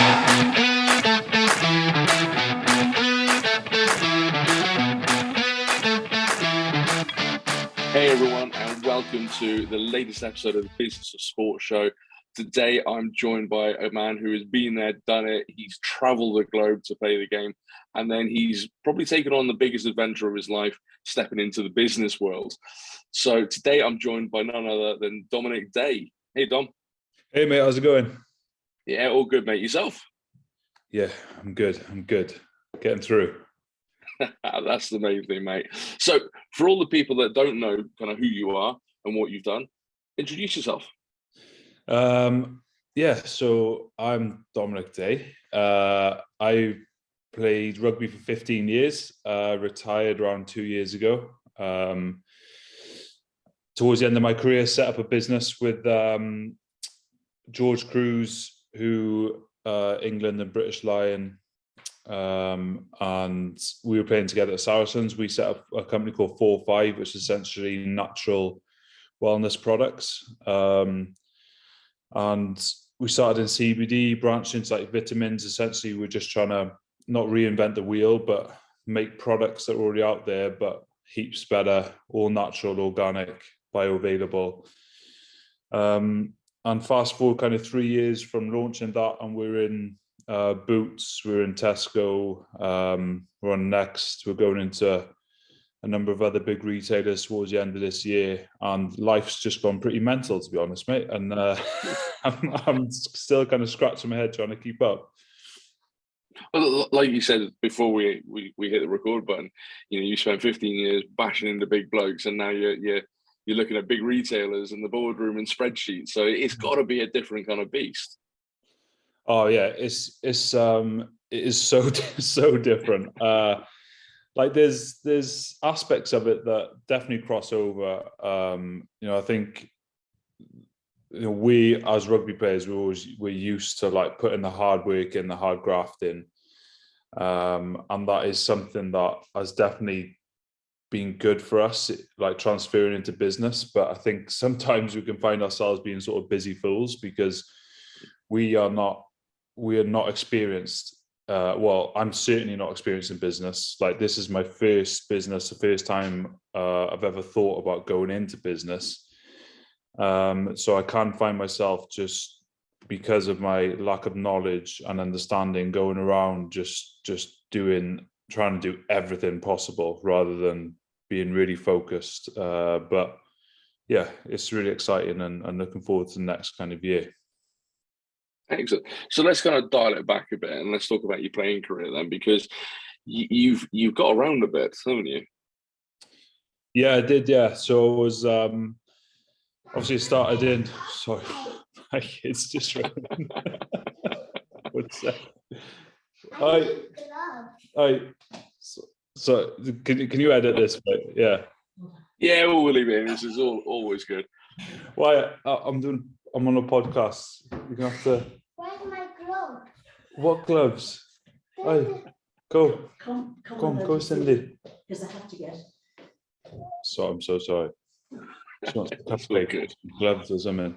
Hey everyone, and welcome to the latest episode of the Business of Sport show. Today I'm joined by a man who has been there, done it. He's travelled the globe to play the game, and then he's probably taken on the biggest adventure of his life, stepping into the business world. So today I'm joined by none other than Dominic Day. Hey Dom. Hey mate, how's it going? Yeah, all good, mate. Yourself? Yeah, I'm good. Getting through. That's the main thing, mate. So for all the people that don't know kind of who you are and what you've done, introduce yourself. So I'm Dominic Day. I played rugby for 15 years, retired around 2 years ago. Towards the end of my career, set up a business with George Cruz, who England and British Lion, and we were playing together at Saracens. We set up a company called 4-5, which is essentially natural wellness products. And we started in CBD, branched into like vitamins. Essentially, we're just trying to not reinvent the wheel, but make products that are already out there, but heaps better, all natural, organic, bioavailable. And fast forward kind of 3 years from launching that, and we're in Boots, we're in Tesco, we're on Next, we're going into a number of other big retailers towards the end of this year, and life's just gone pretty mental, to be honest, mate. And I'm still kind of scratching my head trying to keep up. Well, like you said before we hit the record button, you know, you spent 15 years bashing into big blokes, and now you're looking at big retailers in the boardroom and spreadsheets. So it's got to be a different kind of beast. Oh yeah, it is so different. Like there's aspects of it that definitely cross over. I think we as rugby players, we're used to like putting the hard work in, the hard graft in, and that is something that has definitely been good for us, like transferring into business. But I think sometimes we can find ourselves being sort of busy fools because we are not experienced. I'm certainly not experienced in business. Like this is my first business, the first time I've ever thought about going into business. So I can't find myself, just because of my lack of knowledge and understanding, going around just trying to do everything possible rather than being really focused. But yeah, it's really exciting and looking forward to the next kind of year. Excellent. So let's kind of dial it back a bit and let's talk about your playing career then, because you've got around a bit, haven't you? Yeah, I did. Yeah, so it was obviously started in. Sorry, my kids just running. What's that? So can you edit this? But yeah. Yeah, we'll leave it in. This is always good. Why I'm on a podcast. You're gonna have to. Where's my gloves? What gloves? Hey, go, go, Cindy. Because I have to get. So I'm so sorry. She wants cupcake, good. gloves or something.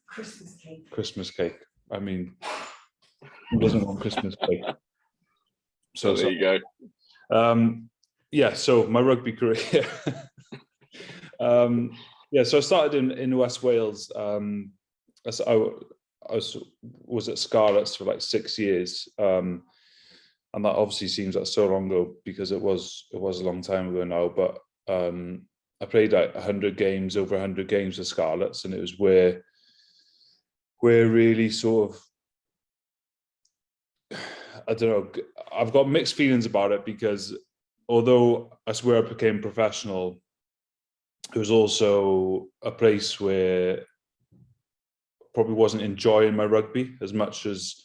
Christmas cake. Christmas cake. I mean, who doesn't want Christmas cake? So there you go. Yeah. So my rugby career. So I started in West Wales. I was at Scarlets for like 6 years, and that obviously seems like so long ago because it was a long time ago now. But I played like over 100 games with Scarlets, and it was where really sort of, I don't know. I've got mixed feelings about it because although I swear I became professional, it was also a place where I probably wasn't enjoying my rugby as much as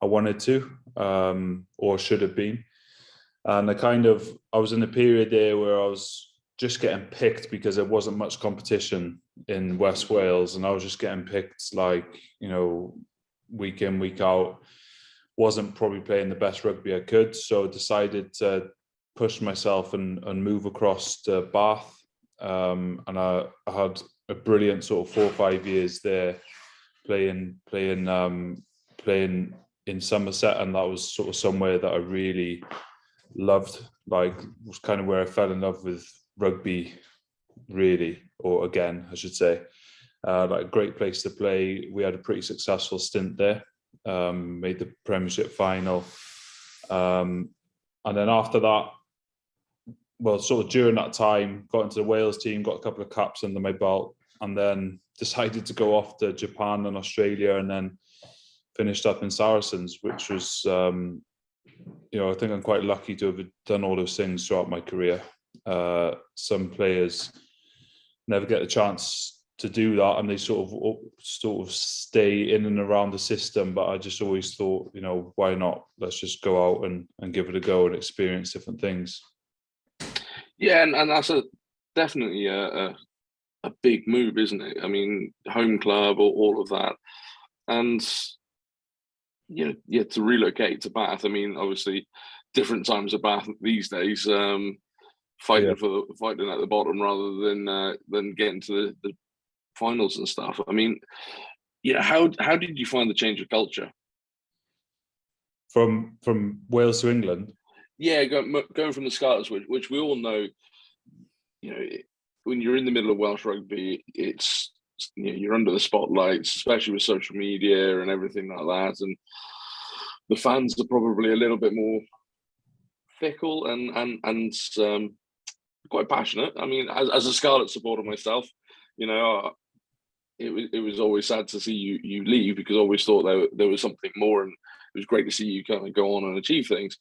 I wanted to, or should have been. And I was in a period there where I was just getting picked because there wasn't much competition in West Wales, and I was just getting picked like, week in, week out. Wasn't probably playing the best rugby I could, so I decided to push myself and move across to Bath. And I had a brilliant sort of 4 or 5 years there, playing in Somerset, and that was sort of somewhere that I really loved. Like, was kind of where I fell in love with rugby, really, or again, I should say. Like a great place to play. We had a pretty successful stint there. Made the Premiership final, and then after that, well, sort of during that time, got into the Wales team, got a couple of caps under my belt, and then decided to go off to Japan and Australia, and then finished up in Saracens, which was, I think I'm quite lucky to have done all those things throughout my career. Some players never get a chance to do that, and they sort of stay in and around the system. But I just always thought, why not? Let's just go out and give it a go and experience different things. Yeah, and that's definitely a big move, isn't it? I mean, home club or all of that, and to relocate to Bath. I mean, obviously, different times of Bath these days. Fighting at the bottom rather than getting to the finals and stuff. I mean, how did you find the change of culture from Wales to England? Yeah, going from the Scarlets, which we all know, when you're in the middle of Welsh rugby, it's you're under the spotlights, especially with social media and everything like that, and the fans are probably a little bit more fickle and quite passionate. I mean, as a Scarlet supporter myself, it was always sad to see you leave, because I always thought there was something more, and it was great to see you kind of go on and achieve things.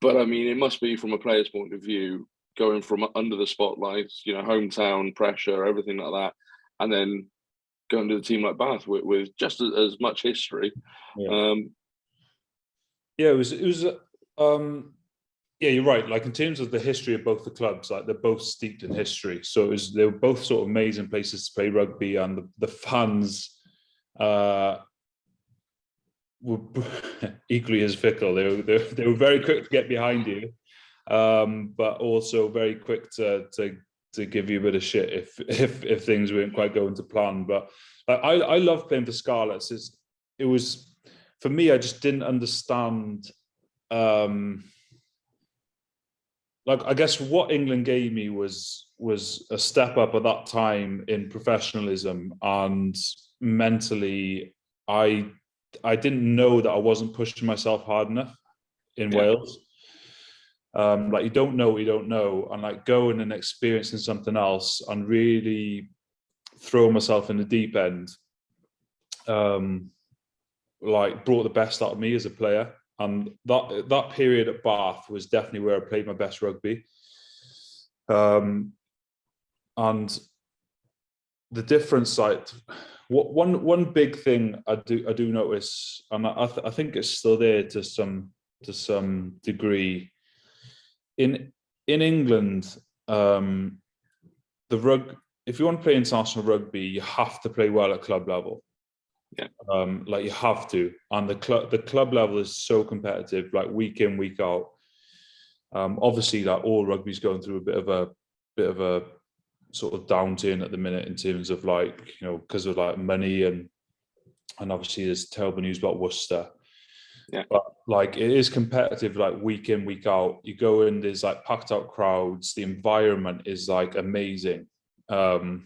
But I mean, it must be, from a player's point of view, going from under the spotlights, hometown pressure, everything like that, and then going to a team like Bath with just as much history. Yeah, it was. Yeah, you're right. Like, in terms of the history of both the clubs, like, they're both steeped in history. So they were both sort of amazing places to play rugby, and the fans were equally as fickle. They were very quick to get behind you, but also very quick to give you a bit of shit if things weren't quite going to plan. But I love playing for Scarlets. It was, for me, I just didn't understand. Like, I guess what England gave me was a step up at that time in professionalism, and mentally, I didn't know that I wasn't pushing myself hard enough in Wales. Like, you don't know what you don't know, and like going and experiencing something else and really throw myself in the deep end, like, brought the best out of me as a player. And that period at Bath was definitely where I played my best rugby. And the difference, like, one big thing I do notice, and I think it's still there to some degree, in England, if you want to play international rugby, you have to play well at club level. Yeah. Like, you have to, and the club level is so competitive, like, week in, week out. Obviously, like, all rugby's going through a bit of a sort of downturn at the minute, in terms of, like, because of, like, money, and obviously there's terrible news about Worcester. Yeah. But like, it is competitive, like, week in, week out. You go in, there's like packed out crowds. The environment is like amazing. And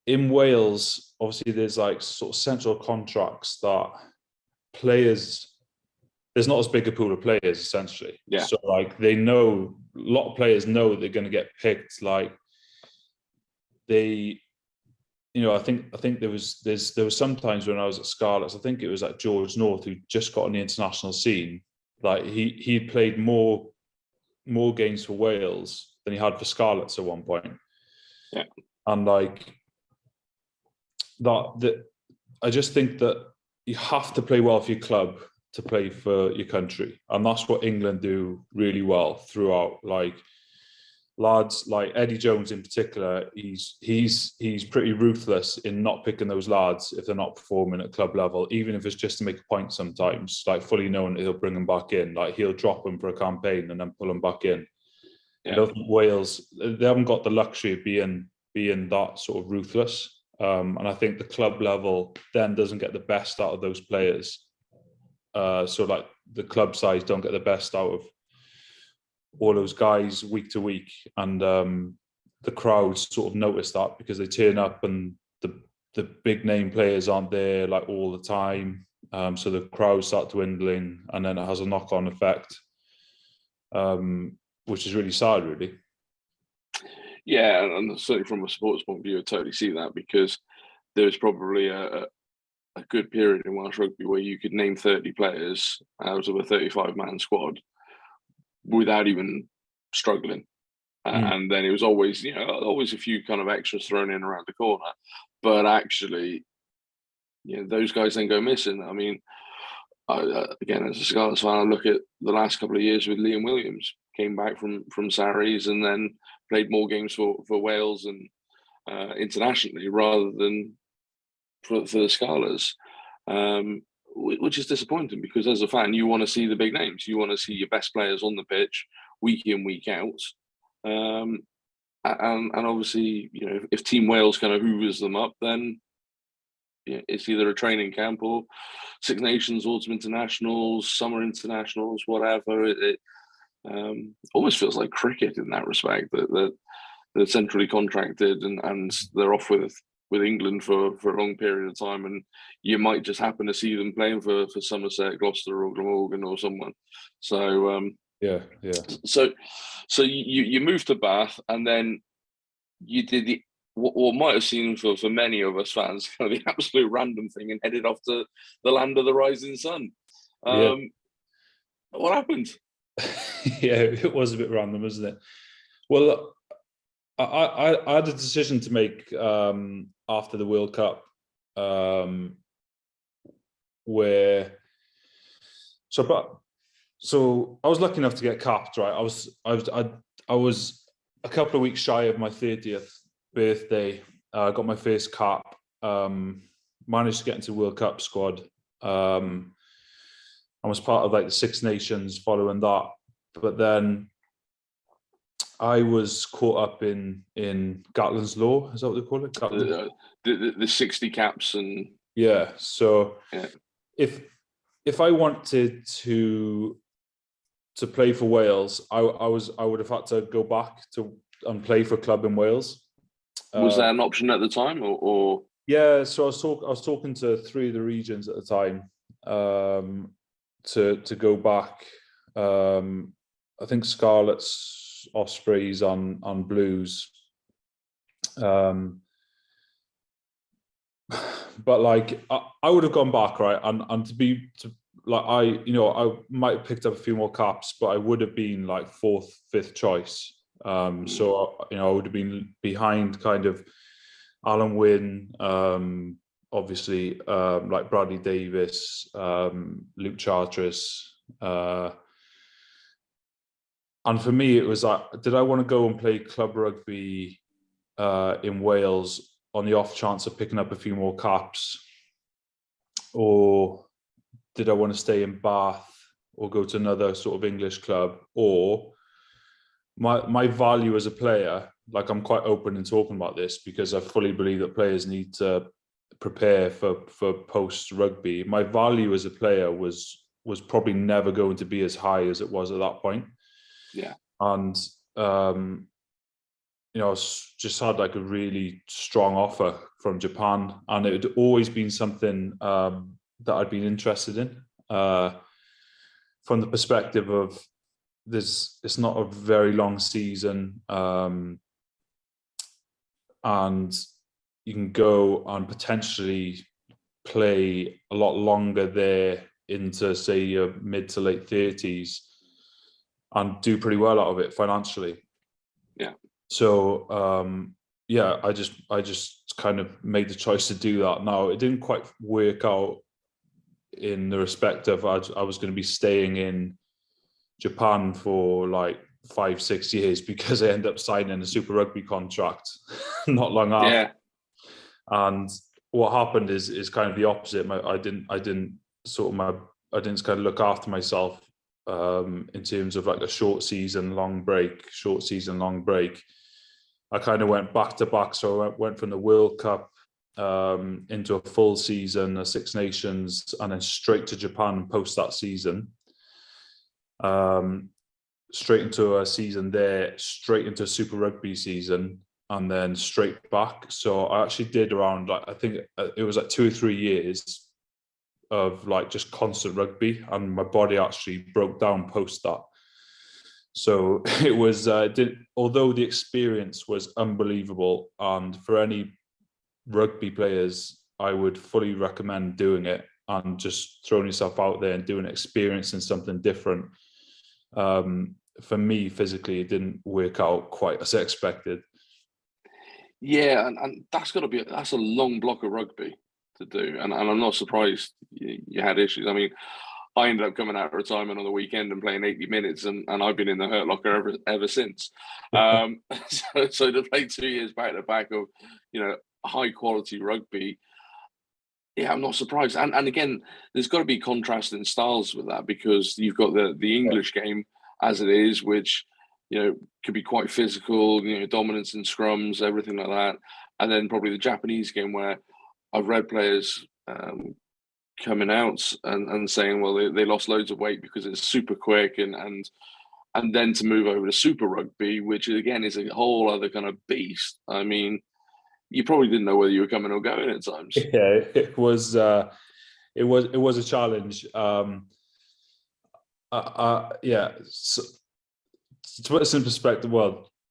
in Wales, obviously, there's like sort of central contracts that players, there's not as big a pool of players, essentially. Yeah. So like, they know, a lot of players know they're going to get picked. Like, they, I think there was some times when I was at Scarlets, I think it was like George North, who just got on the international scene. Like, he'd played more games for Wales than he had for Scarlets at one point. Yeah. And like, that I just think that you have to play well for your club to play for your country, and that's what England do really well throughout. Like, lads like Eddie Jones in particular, he's pretty ruthless in not picking those lads if they're not performing at club level, even if it's just to make a point sometimes, like, fully knowing that he'll bring them back in. Like, he'll drop them for a campaign and then pull them back in. Yeah. I don't think Wales, they haven't got the luxury of being that sort of ruthless. And I think the club level then doesn't get the best out of those players. so like the club size don't get the best out of all those guys week to week, and the crowds sort of notice that because they turn up and the big name players aren't there like all the time, so the crowds start dwindling, and then it has a knock-on effect, which is really sad, really. Yeah, and certainly from a sports point of view, I totally see that, because there was probably a good period in Welsh rugby where you could name 30 players out of a 35-man squad without even struggling. And then it was always, always a few kind of extras thrown in around the corner. But actually, those guys then go missing. I mean, again, as a Scarlets fan, I look at the last couple of years with Liam Williams. Came back from Saracens and then played more games for Wales and internationally rather than for the Scarlets, which is disappointing, because as a fan, you want to see the big names. You want to see your best players on the pitch week in, week out. And obviously, if Team Wales kind of hoovers them up, then it's either a training camp or Six Nations, Autumn Internationals, Summer Internationals, whatever. It almost feels like cricket in that respect, that they're centrally contracted and they're off with England for a long period of time, and you might just happen to see them playing for Somerset, Gloucester, or Glamorgan or someone. So yeah. So you moved to Bath, and then you did what might have seemed for many of us fans kind of the absolute random thing, and headed off to the land of the rising sun. What happened? Yeah, it was a bit random, wasn't it? Well, I had a decision to make after the World Cup, where so I was lucky enough to get capped, right? I was a couple of weeks shy of my 30th birthday. I got my first cap. Managed to get into the World Cup squad. I was part of like the Six Nations following that, but then I was caught up in Gatlin's Law. Is that what they call it? The 60 caps and yeah. So yeah. If I wanted to play for Wales, I would have had to go back and play for a club in Wales. Was that an option at the time, or? Yeah, so I was talking to 3 of the regions at the time to go back. I think Scarlets, Ospreys, on Blues. But like I would have gone back, right, and I might have picked up a few more caps, but I would have been like 4th, 5th choice. So I would have been behind kind of Alan Wynne, obviously, like Bradley Davis, Luke Charteris, and for me it was like, did I want to go and play club rugby in Wales on the off chance of picking up a few more caps, or did I want to stay in Bath or go to another sort of English club? Or my value as a player, like I'm quite open in talking about this because I fully believe that players need to prepare for post rugby. My value as a player was probably never going to be as high as it was at that point. Yeah. And I just had like a really strong offer from Japan, and it had always been something that I'd been interested in, from the perspective of it's not a very long season, and you can go and potentially play a lot longer there into, say, your mid to late 30s and do pretty well out of it financially. Yeah. So I just kind of made the choice to do that. Now, it didn't quite work out in the respect of I was going to be staying in Japan for like 5-6 years, because I ended up signing a Super Rugby contract not long after. Yeah. And what happened is kind of the opposite. I didn't kind of look after myself in terms of like a short season, long break. I kind of went back to back. So I went from the World Cup into a full season, a Six Nations, and then straight to Japan post that season. Straight into a season there, straight into a Super Rugby season, and then straight back. So I actually did around, like, I think it was like 2 or 3 years of like just constant rugby, and my body actually broke down post that. So it was, although the experience was unbelievable, and for any rugby players, I would fully recommend doing it and just throwing yourself out there and doing experiencing something different. For me, physically, it didn't work out quite as expected. Yeah, and that's a long block of rugby to do, and I'm not surprised you had issues. I mean, I ended up coming out of retirement on the weekend and playing 80 minutes, and I've been in the hurt locker ever since. So to play 2 years back to back of, high quality rugby, yeah, I'm not surprised. And again, there's got to be contrasting styles with that, because you've got the English game as it is, which could be quite physical, dominance in scrums, everything like that, and then probably the Japanese game, where I've read players coming out and saying, well, they lost loads of weight because it's super quick, and then to move over to Super Rugby, which again is a whole other kind of beast. I mean, you probably didn't know whether you were coming or going at times. Yeah, it was a challenge. Yeah. So, to put this in perspective,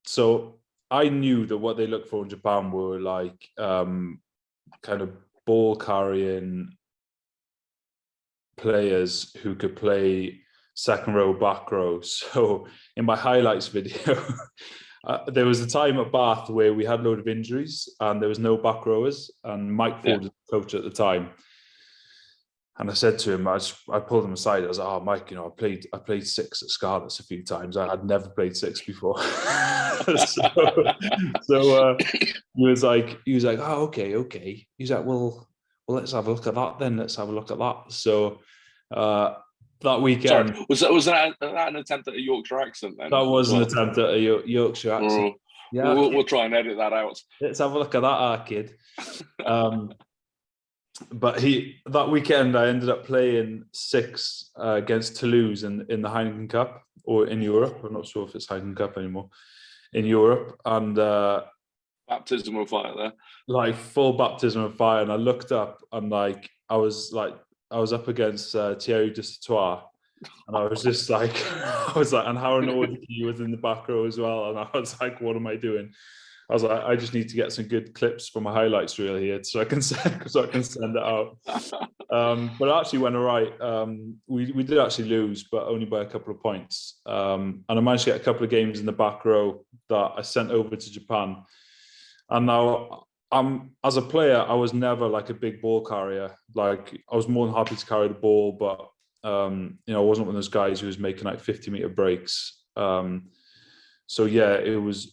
so I knew that what they look for in Japan were like kind of ball carrying players who could play second row, back row. So in my highlights video, there was a time at Bath where we had a load of injuries and there was no back rowers, and Mike Ford was the coach at the time. And I said to him, I pulled him aside. I was like, "Oh, Mike, I played six at Scarlets a few times. I had never played six before." so he was like, "Oh, okay." He's like, "Well, let's have a look at that then. Let's have a look at that." So that weekend, sorry, was that an attempt at a Yorkshire accent then? That was an attempt at a Yorkshire accent. Yeah, we'll try and edit that out. Let's have a look at that, kid. But that weekend I ended up playing six against Toulouse in the Heineken Cup, or in Europe. I'm not sure if it's Heineken Cup anymore. In Europe, and baptism of fire there, like full baptism of fire. And I looked up, and I was up against Thierry Destois, and I was just like, and Howard Nordicky was in the back row as well, and I was like, what am I doing? I was like, I just need to get some good clips from my highlights reel here, so I can send it out. But it actually went all right. We did actually lose, but only by a couple of points. And I managed to get a couple of games in the back row that I sent over to Japan. And now, as a player, I was never like a big ball carrier. Like, I was more than happy to carry the ball, but I wasn't one of those guys who was making like 50-meter breaks. So yeah, it was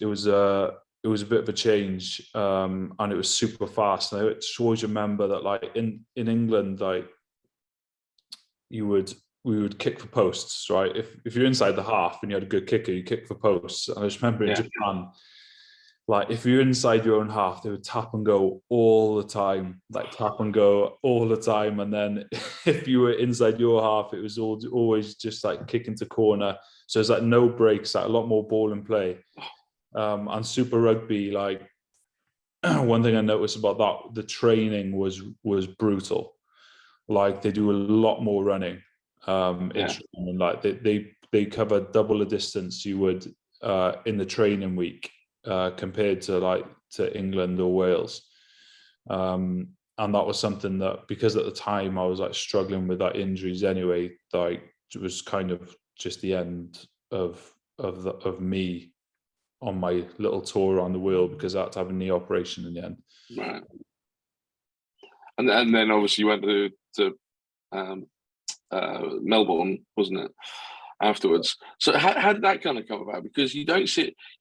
a bit of a change, and it was super fast. And I always remember that, like in England, like we would kick for posts, right? If you're inside the half and you had a good kicker, you kick for posts. And I just remember in Japan, like if you're inside your own half, they would tap and go all the time, And then if you were inside your half, it was always just like kick into corner. So it's like no breaks, like a lot more ball in play. And Super Rugby, like one thing I noticed about that, the training was brutal. Like they do a lot more running. In Truman, like they cover double the distance you would in the training week compared to England or Wales. And that was something that, because at the time I was like struggling with that injuries anyway, like it was kind of just the end of me on my little tour around the world, because I had to have a knee operation in the end. Right. And then obviously you went to Melbourne, wasn't it, afterwards? So how did that kind of come about? Because you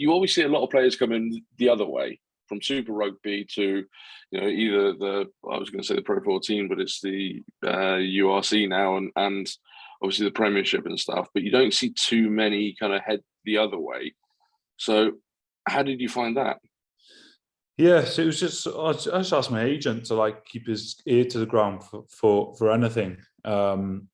always see a lot of players coming the other way, from Super Rugby to, either I was going to say the Pro 14, but it's the URC now, and obviously the Premiership and stuff. But you don't see too many kind of head the other way. So how did you find that? Yeah, so it was just I just asked my agent to like keep his ear to the ground for anything, and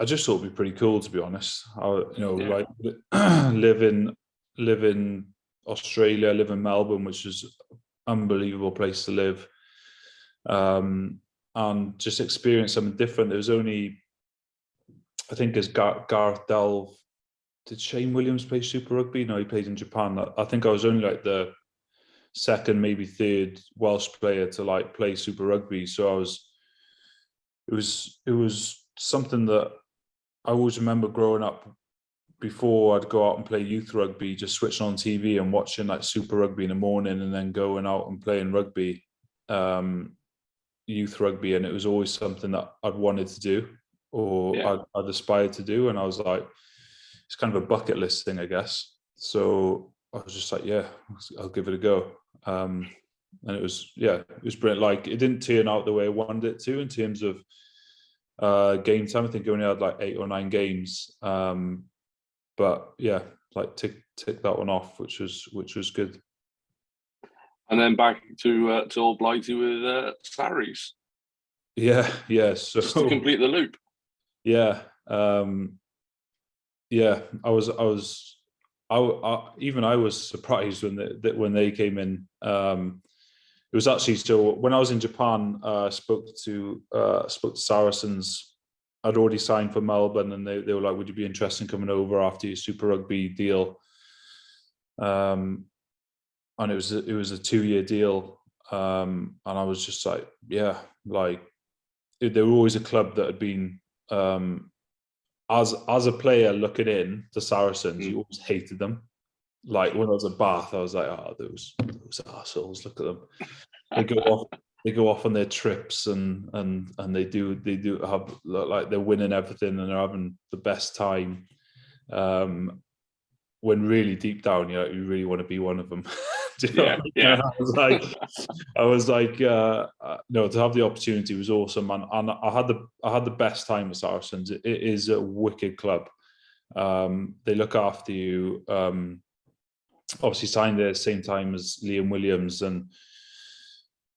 I just thought it'd be pretty cool, to be honest. Like live in Australia, live in Melbourne, which is an unbelievable place to live, and just experience something different. There was only, I think, as Gareth Delve. Did Shane Williams play Super Rugby? No, he played in Japan. I think I was only like the second, maybe third Welsh player to like play Super Rugby. So it was something that I always remember growing up. Before I'd go out and play youth rugby, just switching on TV and watching like Super Rugby in the morning, and then going out and playing rugby, youth rugby, and it was always something that I'd wanted to do, or I'd aspired to do, and I was like, it's kind of a bucket list thing, I guess. So I was just like, yeah, I'll give it a go. And it was brilliant. Like, it didn't turn out the way I wanted it to in terms of game time. I think I only had like 8 or 9 games. But yeah, like tick that one off, which was good. And then back to Old Blighty with Sarries. Yeah. So just to complete the loop. Yeah. Yeah, I was surprised when they came in. It was actually, so when I was in Japan, spoke to Saracens. I'd already signed for Melbourne, and they were like, "Would you be interested in coming over after your Super Rugby deal?" And it was a 2-year deal, and I was just like, "Yeah." Like, they were always a club that had been. As a player looking in, the Saracens, you always hated them. Like, when I was at Bath, I was like, "Oh, those assholes! Look at them. They go off on their trips, and they do have, like, they're winning everything, and they're having the best time." When really deep down, you really want to be one of them. Yeah. I was like, no, to have the opportunity was awesome, and I had the best time with Saracens. It is a wicked club. They look after you. Obviously signed there at the same time as Liam Williams, and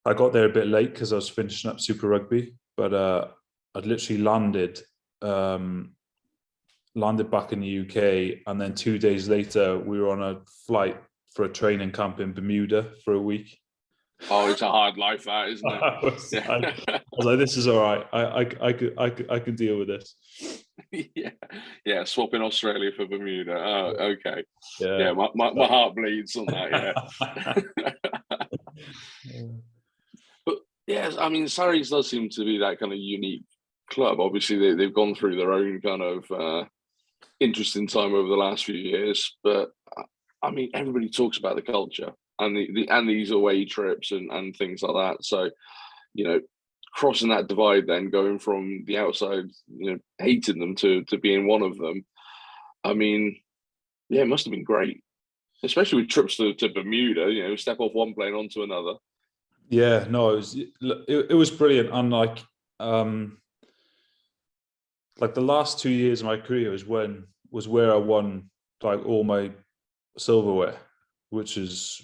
I got there a bit late because I was finishing up Super Rugby, but I'd literally landed back in the UK, and then 2 days later we were on a flight for a training camp in Bermuda for a week. Oh, it's a hard life, that, isn't it? I was like, this is all right. I could deal with this. Yeah, swapping Australia for Bermuda. Oh, okay. Yeah, my heart bleeds on that. Yeah. But yes, I mean, Sarries does seem to be that kind of unique club. Obviously, they've gone through their own kind of interesting time over the last few years, but I mean, everybody talks about the culture and these away trips and things like that. So, crossing that divide, then going from the outside, hating them to being one of them. I mean, yeah, it must have been great, especially with trips to Bermuda. Step off one plane onto another. Yeah, no, it was brilliant, and like the last 2 years of my career was where I won like all my silverware, which is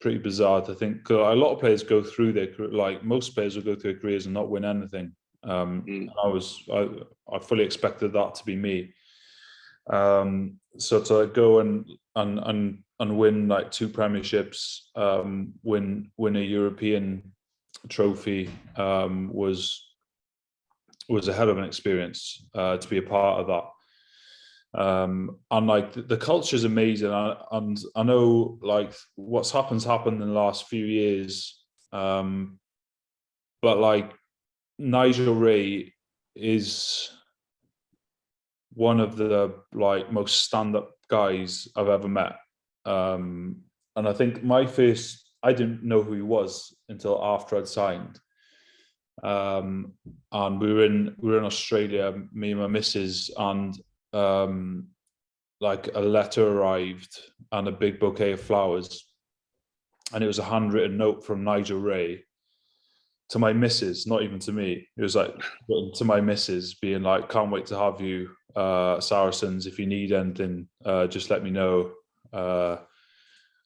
pretty bizarre to think. A lot of players go through their career, like most players will go through their careers and not win anything. I fully expected that to be me. So to go and win like 2 premierships, win a European trophy, was a hell of an experience, to be a part of that. And like the culture is amazing, and I know like what's happened in the last few years, but like Nigel Ray is one of the like most stand-up guys I've ever met, and I think I didn't know who he was until after I'd signed. And we were in Australia, me and my missus, and like a letter arrived and a big bouquet of flowers, and it was a handwritten note from Nigel Ray to my missus, not even to me. It was like to my missus, being like, "Can't wait to have you, Saracens. If you need anything, just let me know."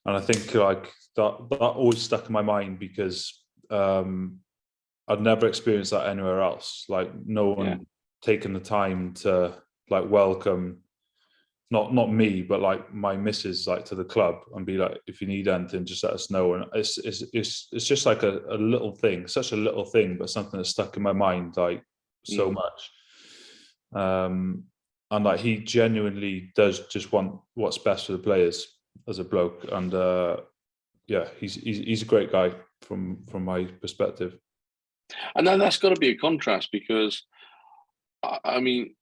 And I think like that always stuck in my mind because I'd never experienced that anywhere else. Like no one taking the time to like welcome not me, but like my missus, like to the club and be like, if you need anything, just let us know. And it's just like a little thing, such a little thing, but something that stuck in my mind like so much. And like he genuinely does just want what's best for the players as a bloke. And he's a great guy from my perspective. And then that's got to be a contrast because, I mean,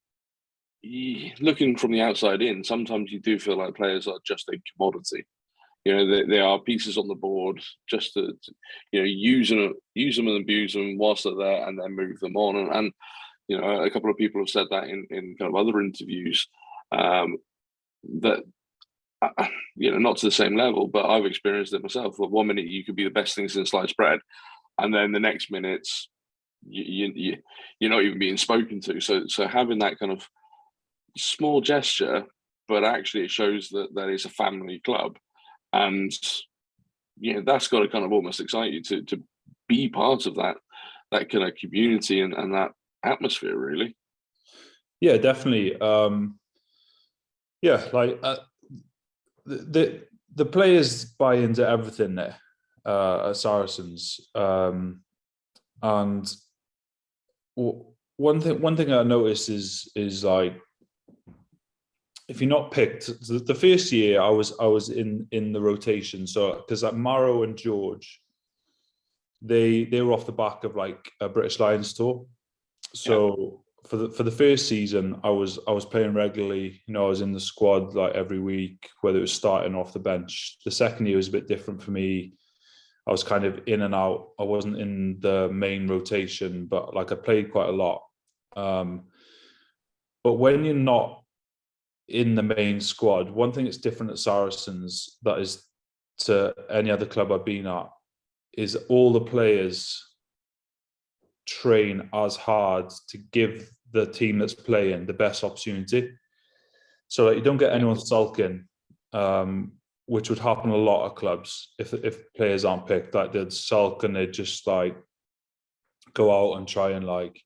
looking from the outside in, sometimes you do feel like players are just a commodity. You know, they are pieces on the board just to use them and abuse them whilst they're there, and then move them on. And you know, a couple of people have said that in kind of other interviews, that not to the same level, but I've experienced it myself. Well, 1 minute you could be the best thing since sliced bread, and then the next minute's you're not even being spoken to. So having that kind of small gesture, but actually it shows that it's a family club, and that's got to kind of almost excite you to be part of that kind of community and that atmosphere, really. Yeah, definitely. Like the players buy into everything there at Saracens, and one thing I noticed is like, if you're not picked, the first year I was in the rotation. So because like Maro and George, they were off the back of like a British Lions tour. So for the first season, I was playing regularly. I was in the squad like every week, whether it was starting off the bench. The second year was a bit different for me. I was kind of in and out. I wasn't in the main rotation, but like I played quite a lot. But when you're not in the main squad, one thing that's different at Saracens that is to any other club I've been at is all the players train as hard to give the team that's playing the best opportunity. So like, you don't get anyone sulking, which would happen a lot of clubs if players aren't picked. Like they'd sulk and they'd just like go out and try and like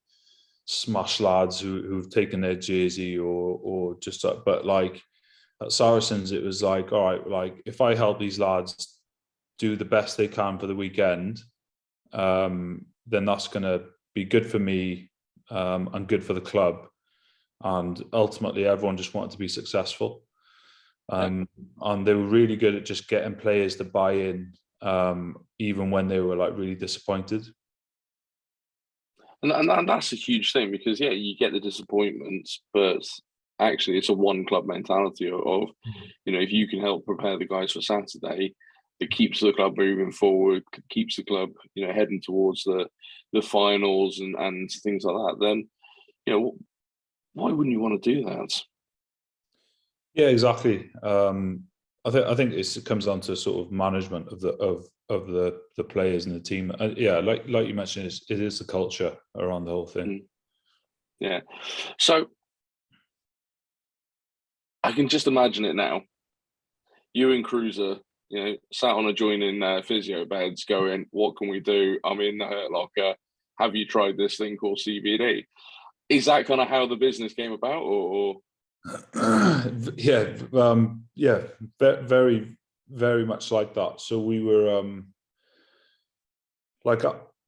smash lads who've taken their jersey or just but like at Saracens it was like, all right, like if I help these lads do the best they can for the weekend, then that's going to be good for me and good for the club, and ultimately everyone just wanted to be successful, and they were really good at just getting players to buy in, even when they were like really disappointed. And that's a huge thing because you get the disappointments, but actually it's a one club mentality of if you can help prepare the guys for Saturday, it keeps the club moving forward, keeps the club heading towards the finals and things like that. Then why wouldn't you want to do that? Yeah, exactly. I think it comes down to sort of management of the players and the team. Like you mentioned, it is the culture around the whole thing. Yeah. So I can just imagine it now. You and Cruiser, sat on adjoining physio beds, going, "What can we do? I'm in the hurt locker. Have you tried this thing called CBD?" Is that kind of how the business came about, or? Very, very much like that. So we were like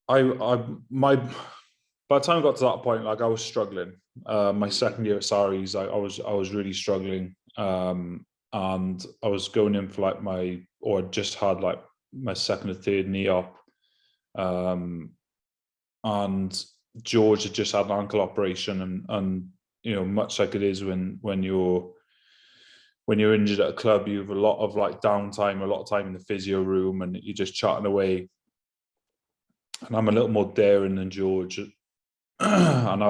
by the time I got to that point, like I was struggling. My second year at Saris, I was really struggling, and I was going in for like just had like my second or third knee op, and George had just had an ankle operation, and much like it is when you're injured at a club, you have a lot of like downtime, a lot of time in the physio room, and you're just chatting away. And I'm a little more daring than George, and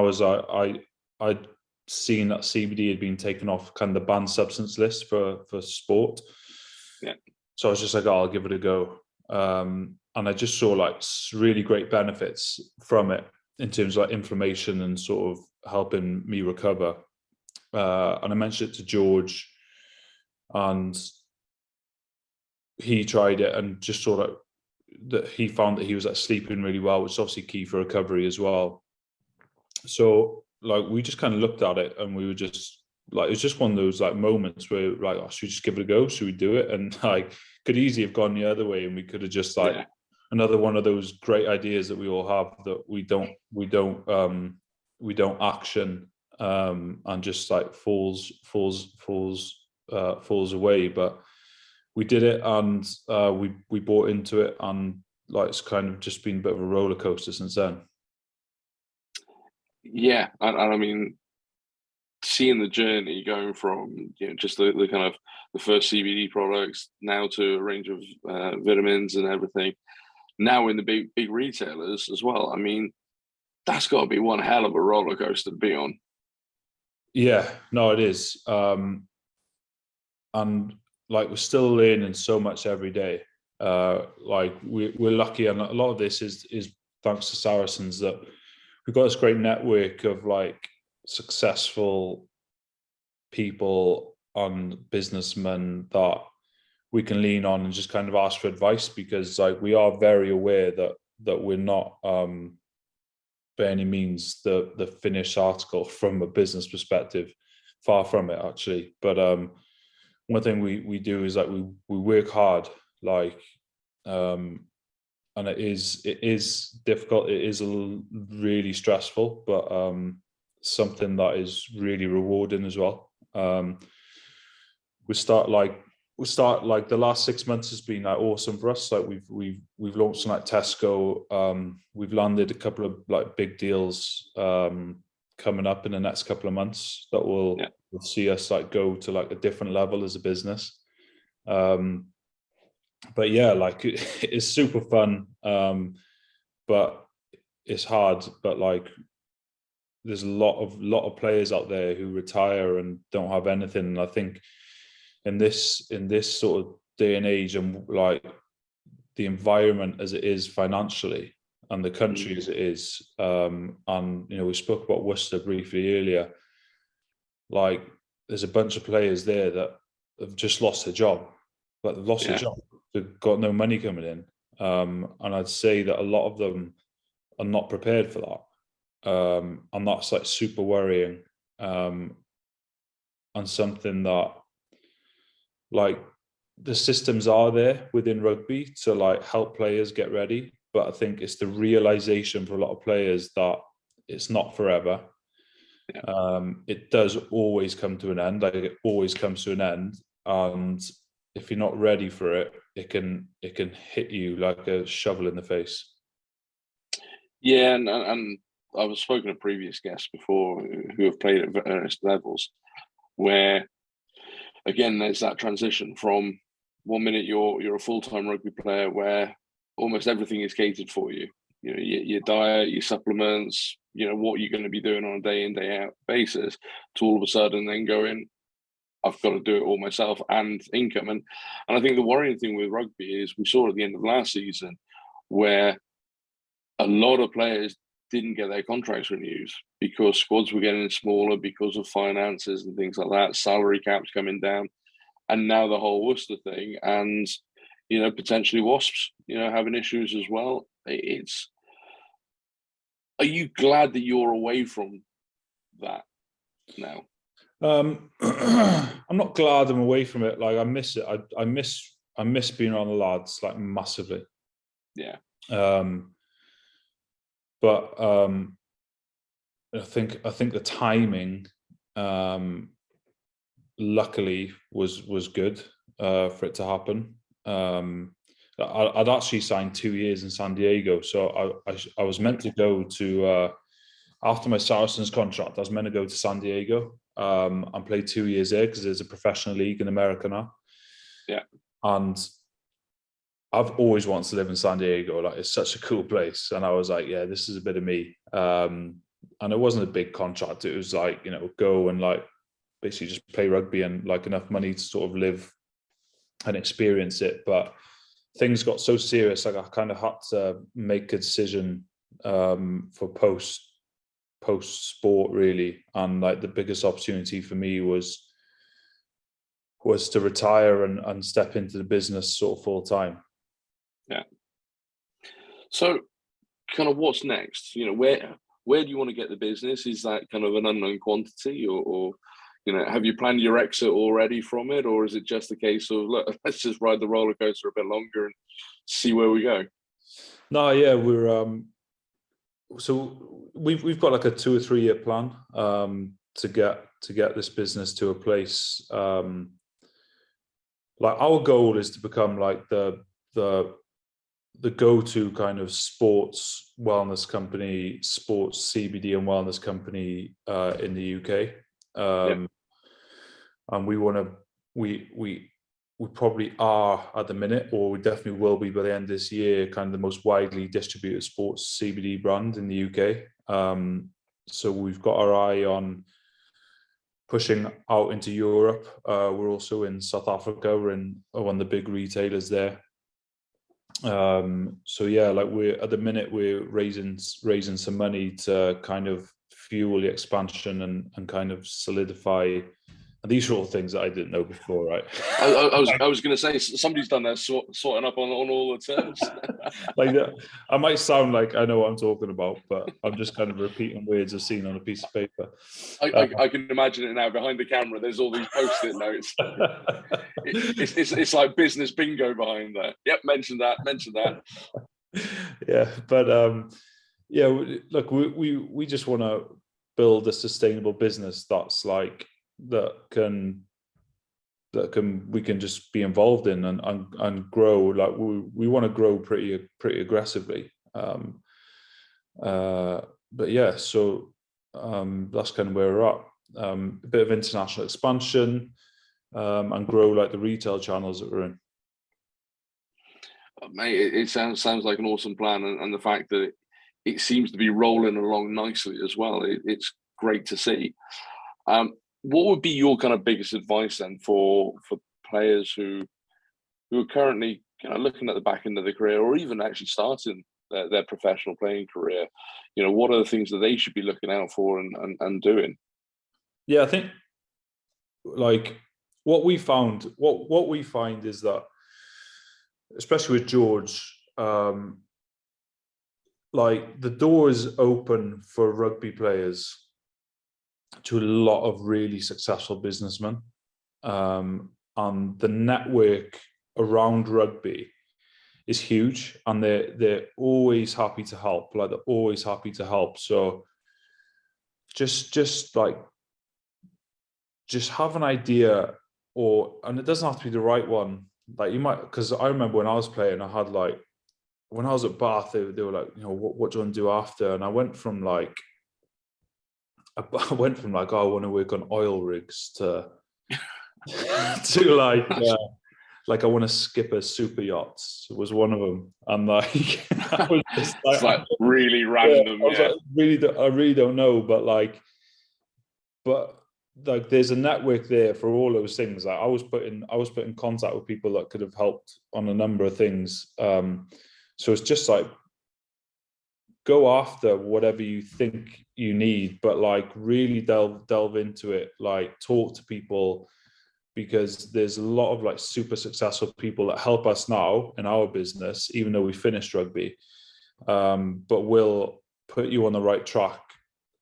I'd seen that CBD had been taken off kind of the banned substance list for sport. Yeah. So I was just like, I'll give it a go, and I just saw like really great benefits from it in terms of like inflammation and sort of helping me recover. And I mentioned it to George, and he tried it and just saw that he found that he was sleeping really well, which is obviously key for recovery as well. So like we just kind of looked at it and we were just like, it was just one of those like moments where like, oh, should we just give it a go? Should we do it? And like could easily have gone the other way, and we could have just like another one of those great ideas that we all have that we don't action, and just like falls away. But we did it, and we bought into it, and like it's kind of just been a bit of a roller coaster since then. Yeah, and I mean, seeing the journey going from just the kind of the first CBD products now to a range of vitamins and everything, now in the big retailers as well. I mean, that's got to be one hell of a roller coaster to be on. Yeah, no, it is. And like we're still learning so much every day. Like we're lucky, and a lot of this is thanks to Saracens, that we've got this great network of like successful people and businessmen that we can lean on and just kind of ask for advice, because like we are very aware that we're not by any means the finished article from a business perspective. Far from it, actually. But one thing we do is like we work hard, like and it is difficult. It is really stressful, but something that is really rewarding as well. We start like the last 6 months has been like awesome for us. Like we've launched like Tesco. We've landed a couple of like big deals coming up in the next couple of months that will see us like go to like a different level as a business. But yeah, like it's super fun, but it's hard. But like there's a lot of players out there who retire and don't have anything. And I think in this sort of day and age, and like the environment as it is financially, and the country as it is, and we spoke about Worcester briefly earlier. Like there's a bunch of players there that have just lost their job. Like they've lost their job. They've got no money coming in, and I'd say that a lot of them are not prepared for that, and that's like super worrying, and something that like the systems are there within rugby to like help players get ready, but I think it's the realization for a lot of players that it's not forever. It does always come to an end. Like it always comes to an end, and if you're not ready for it, it can hit you like a shovel in the face. Yeah, and I've spoken to previous guests before who have played at various levels, where again there's that transition from 1 minute you're a full-time rugby player where almost everything is catered for you. Your diet, your supplements, what you're going to be doing on a day in, day out basis, to all of a sudden then going, I've got to do it all myself and income. And I think the worrying thing with rugby is we saw at the end of last season where a lot of players didn't get their contracts renewed because squads were getting smaller because of finances and things like that, salary caps coming down, and now the whole Worcester thing, and potentially Wasps, having issues as well. Are you glad that you're away from that now? I'm not glad I'm away from it. Like I miss it. I miss being around the lads like massively. Yeah. But I think the timing, luckily, was good for it to happen. I'd actually signed 2 years in San Diego, so I was meant to go to after my Saracens contract. I was meant to go to San Diego and play 2 years there because there's a professional league in America now. Yeah, and I've always wanted to live in San Diego. Like it's such a cool place, and I was like, yeah, this is a bit of me. And it wasn't a big contract. It was like go and like basically just play rugby and like enough money to sort of live and experience it. But things got so serious, like I kind of had to make a decision for post sport really, and like the biggest opportunity for me was was to retire and step into the business sort of full time. Yeah. So kind of what's next? You know, where do you want to get the business? Is that kind of an unknown quantity, or you know, have you planned your exit already from it, or is it just a case of, look, let's just ride the roller coaster a bit longer and see where we go? No, yeah, we're so we've got like a 2 or 3 year plan to get this business to a place. Like our goal is to become like the go-to kind of sports wellness company, sports CBD and wellness company in the UK. And we want to, we probably are at the minute, or we definitely will be by the end of this year, kind of the most widely distributed sports CBD brand in the UK. So we've got our eye on pushing out into Europe. We're also in South Africa. We're in one of the big retailers there. So yeah, like we're at the minute we're raising some money to kind of fuel the expansion and kind of solidify. And these are all things that I didn't know before, right? I was going to say, somebody's done that sorting up on all the terms. Like I might sound like I know what I'm talking about, but I'm just kind of repeating words I've seen on a piece of paper. I can imagine it now. Behind the camera, there's all these post-it notes. It's like business bingo behind there. Yep, mention that. Yeah, but yeah, look, we just want to build a sustainable business that's like we can just be involved in and grow. Like we want to grow pretty aggressively. But yeah, so that's kind of where we're at. A bit of international expansion and grow like the retail channels that we're in. Mate, it sounds like an awesome plan, and the fact that it seems to be rolling along nicely as well. It's great to see. What would be your kind of biggest advice then for players who are currently kind of looking at the back end of their career, or even actually starting their professional playing career? You know, what are the things that they should be looking out for and doing? Yeah, I think like what we find is that, especially with George, like the door is open for rugby players to a lot of really successful businessmen, and the network around rugby is huge, and they're always happy to help. Like they're always happy to help. So just have an idea, and it doesn't have to be the right one. Like you might, because I remember when I was playing, I had like, when I was at Bath, they were like, you know, what do you want to do after? And I went from like, oh, I want to work on oil rigs to like I want to skip a super yachts was one of them. And like, I was just like, it's like really random. Yeah, I really don't know, but like there's a network there for all those things. Like I was put in contact with people that could have helped on a number of things. So it's just like, go after whatever you think you need, but like really delve into it, like talk to people, because there's a lot of like super successful people that help us now in our business, even though we finished rugby, but will put you on the right track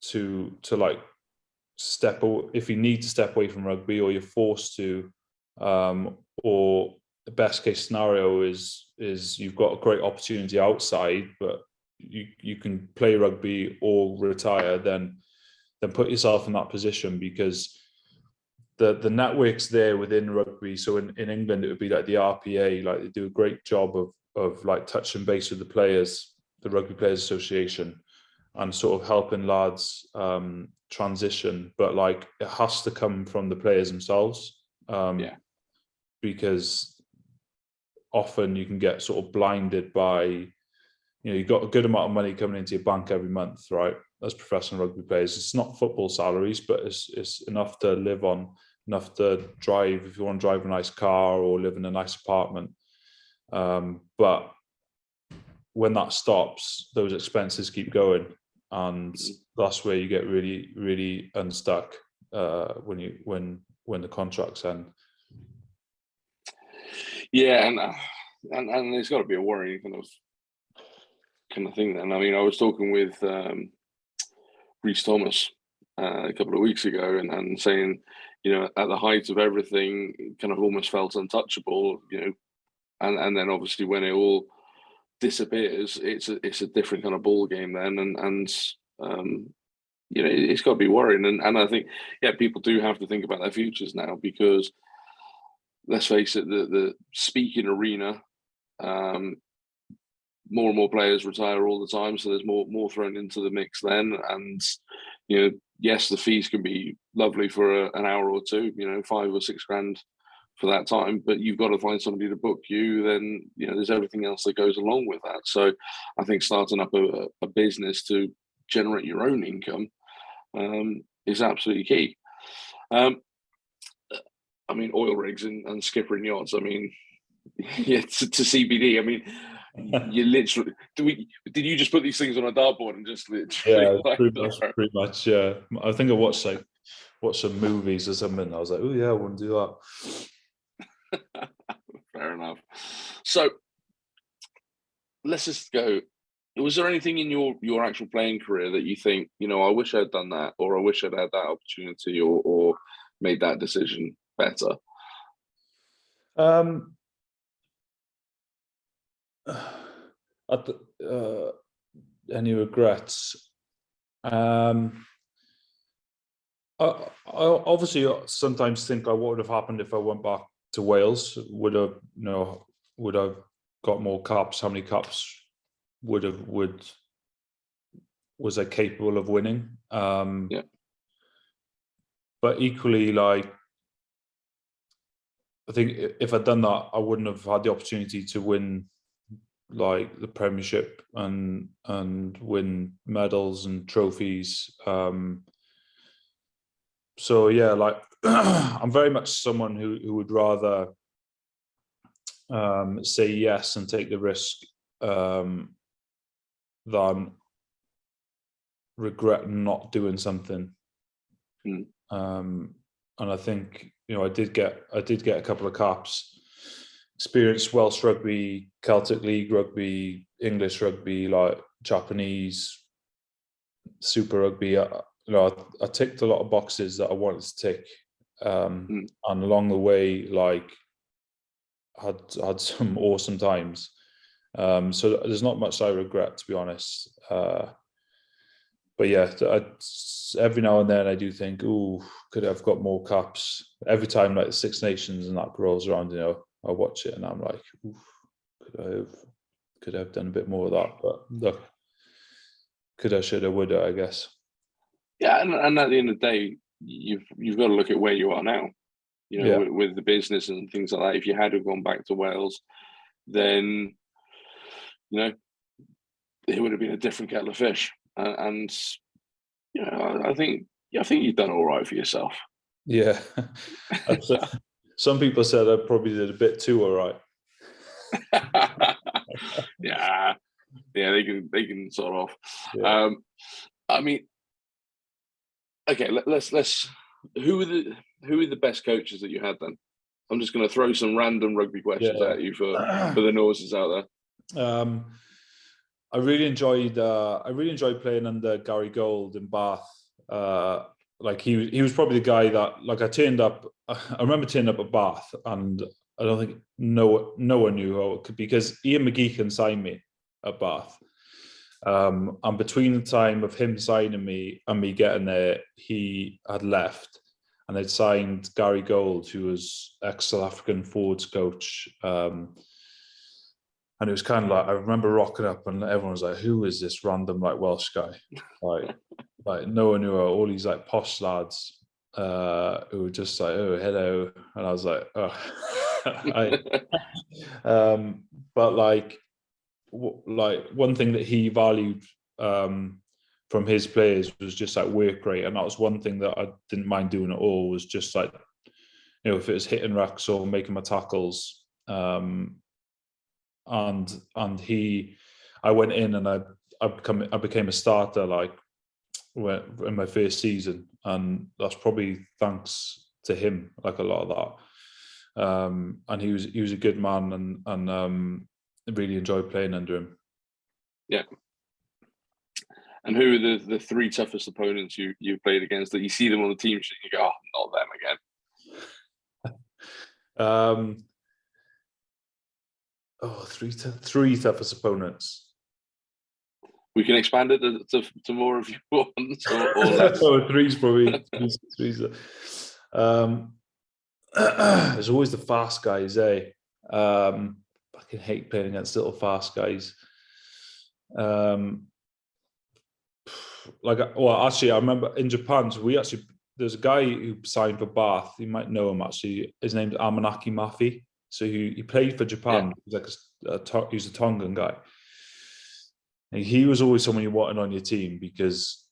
to like if you need to step away from rugby, or you're forced to, or the best case scenario is you've got a great opportunity outside, but you can play rugby or retire, then put yourself in that position, because the networks there within rugby. So in England, it would be like the RPA, like they do a great job of like touching base with the players, the Rugby Players Association, and sort of helping lads transition. But like it has to come from the players themselves, because often you can get sort of blinded by, you know, you've got a good amount of money coming into your bank every month, right? As professional rugby players, it's not football salaries, but it's enough to live on, enough to drive if you want to drive a nice car or live in a nice apartment. But when that stops, those expenses keep going, and that's where you get really, really unstuck when the contracts end. Yeah, and there's got to be a worrying kind of thing. Then I mean, I was talking with Reece Thomas a couple of weeks ago, and saying, at the height of everything, kind of almost felt untouchable, and then obviously when it all disappears, it's a different kind of ball game then, and it's got to be worrying, and I think people do have to think about their futures now, because let's face it, the speaking arena, more and more players retire all the time, so there's more thrown into the mix then, and yes, the fees can be lovely for an hour or two, 5 or 6 grand for that time, but you've got to find somebody to book you. Then there's everything else that goes along with that. So I think starting up a business to generate your own income is absolutely key. I mean, oil rigs and skippering yachts. I mean, to CBD. I mean, you literally did you just put these things on a dartboard and just literally? Yeah, pretty much. Yeah, I think I watched some movies or something. I was like, oh yeah, I want to do that. Fair enough. So let's just go. Was there anything in your actual playing career that you think, I wish I'd done that, or I wish I'd had that opportunity, or made that decision better? Any regrets? I obviously sometimes think what would have happened if I went back to Wales. Would have got more caps? How many caps was I capable of winning? But equally, I think if I'd done that, I wouldn't have had the opportunity to win the Premiership and win medals and trophies. So yeah, I'm very much someone who would rather say yes and take the risk than regret not doing something. And I think I did get a couple of caps, experienced Welsh rugby, Celtic League rugby, English rugby, Japanese Super Rugby. I ticked a lot of boxes that I wanted to tick, and along the way, had some awesome times. So there's not much I regret, to be honest. But yeah, every now and then I do think, "Ooh, could I have got more caps?" Every time the Six Nations and that rolls around, I watch it and I'm like, "Ooh, could I have done a bit more of that?" But look, coulda, shoulda, woulda, I guess. Yeah, and at the end of the day, you've got to look at where you are now. With the business and things like that. If you had have gone back to Wales, then it would have been a different kettle of fish. And I think you've done all right for yourself. Yeah, some people said I probably did a bit too all right. yeah, they can sort of. Yeah. I mean, okay, let's. Who are the best coaches that you had then? I'm just going to throw some random rugby questions at you for the noses out there. I really enjoyed playing under Gary Gold in Bath. He was probably the guy that I turned up. I remember turning up at Bath, and I don't think no one knew how it could be, because Ian McGeechan signed me at Bath. And between the time of him signing me and me getting there, he had left, and they'd signed Gary Gold, who was ex-South African forwards coach. And it was kind of I remember rocking up and everyone was like, "Who is this random Welsh guy?" No one knew her. All these posh lads who were just "Oh, hello," and I was like, "Oh." But one thing that he valued from his players was just work rate, and that was one thing that I didn't mind doing at all. Was just if it was hitting rucks or making my tackles. And I went in and I became a starter in my first season, and that's probably thanks to him, a lot of and he was a good man, and really enjoyed playing under him. Yeah. And who are the three toughest opponents you've played against that you see them on the team sheet and you go, oh, not them again? Three toughest opponents. We can expand it to more if you want, or less. Three's probably three's. There's always the fast guys, eh? I can hate playing against little fast guys. Actually, I remember in Japan, there's a guy who signed for Bath. You might know him actually. His name's Amanaki Mafi. So he played for Japan. Yeah. He's a Tongan guy. And he was always someone you wanted on your team because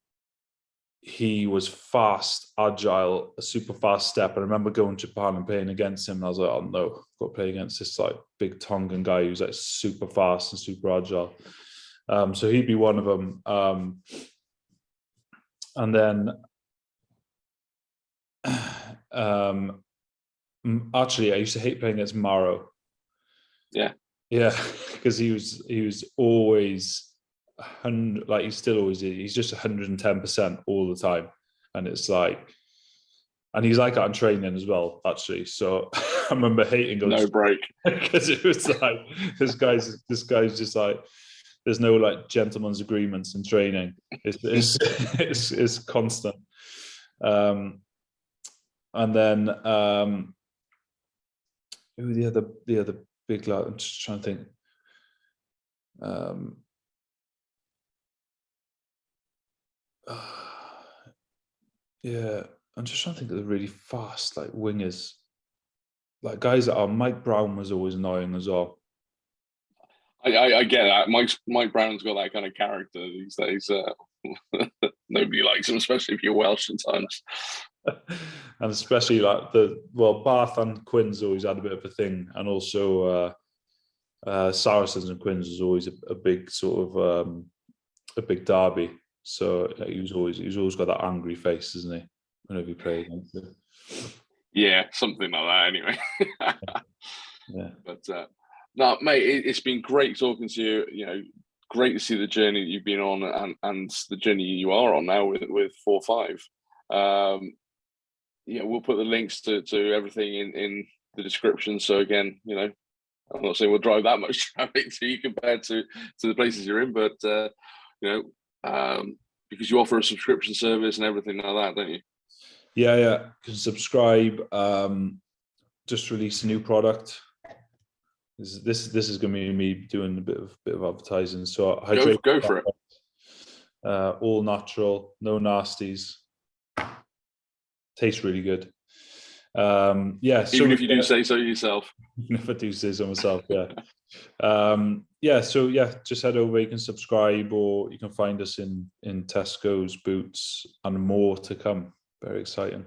he was fast, agile, a super fast step. And I remember going to Japan and playing against him. And I was like, oh no, I've got to play against this like big Tongan guy who's like super fast and super agile. So he'd be one of them. And then actually, I used to hate playing against Maro. Yeah, because he was always 100, like he still always is. He's just 110% all the time, and it's like, and he's like that in training as well, actually. So I remember hating going no break because it was like this guy's just like, there's no like gentleman's agreements in training. It's constant. And then who the other big lad? I'm just trying to think. Yeah, I'm just trying to think of the really fast like wingers, like guys that are. Mike Brown was always annoying as well. I get that. Mike Brown's got that kind of character these days. Nobody likes him, especially if you're Welsh at times. And especially like Bath and Quins always had a bit of a thing, and also Saracens and Quins was always a big sort of a big derby. So he's always got that angry face, isn't he? Whenever he played against him. Yeah, something like that. Anyway. Yeah. But no, mate, it's been great talking to you. You know, great to see the journey that you've been on and the journey you are on now with 4-5. Yeah, we'll put the links to everything in the description. So again, you know, I'm not saying we'll drive that much traffic to you compared to the places you're in, but you know, because you offer a subscription service and everything like that, don't you? Yeah. You can subscribe. Just released a new product. This is going to be me doing a bit of advertising. So go for it. All natural, no nasties. Tastes really good. Yeah. Even if you do say so yourself. Even if I do say so myself, yeah. So just head over. You can subscribe, or you can find us in Tesco's, Boots, and more to come. Very exciting.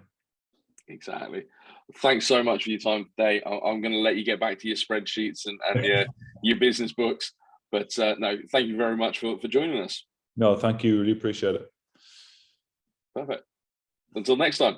Exactly. Thanks so much for your time today. I'm going to let you get back to your spreadsheets and your business books. But no, thank you very much for joining us. No, thank you. Really appreciate it. Perfect. Until next time.